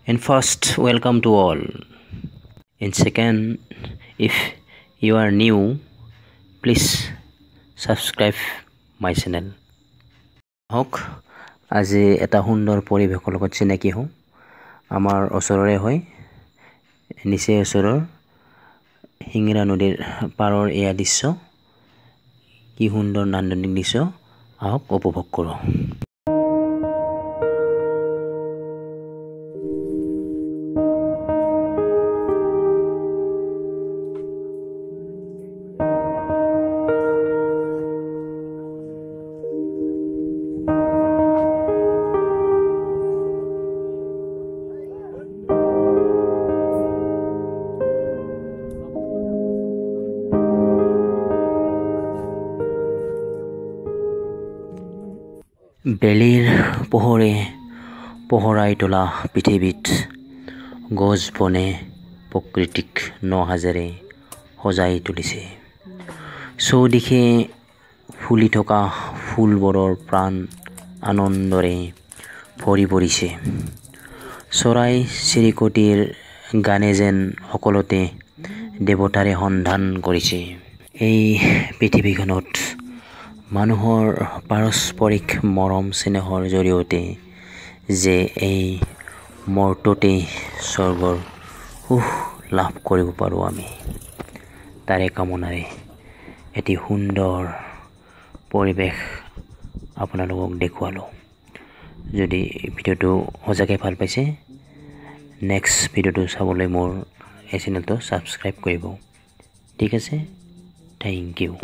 In first, welcome to all. In second, if you are new, please subscribe my channel. হওক আজি এটা সুন্দৰ পৰিৱেশৰ লগত চিনাকি হওঁ আমাৰ ওচৰৰে হয় নিচে ওচৰৰ হিংৰা নদীৰ পাৰৰ এয়া দৃশ্য কি সুন্দৰ নান্দনিক দৃশ্য আহক উপভোগ কৰোঁ বেলিৰ পোহৰে পোহৰাই তোলা পৃথিৱীত গছ বনে প্ৰকৃতিক নহাজেৰে সজাই তুলিছে চৌদিশে ফুলি থকা ফুলবোৰৰ প্ৰাণ আনন্দৰে ভৰি পৰিছে চৰাই চিৰিকটিৰ গানে যেন সকলোতে দেৱতাৰে সন্ধান কৰিছে এই পৃথিৱীখনত মানুহৰ পাৰস্পৰিক মৰম স্নেহৰ জৰিয়তে যে এই মুহূৰ্ততে স্বৰ্গৰ সুখ লাভ কৰিব পাৰোঁ আমি তাৰে কামনাৰে এটি সুন্দৰ পৰিৱেশ আপোনালোকক দেখুৱালোঁ যদি ভিডিঅ'টো সঁচাকৈ ভাল পাইছে নেক্সট ভিডিঅ'টো চাবলৈ মোৰ এই চেনেলটো ছাবস্ক্ৰাইব কৰিব ঠিক আছে থেংক ইউ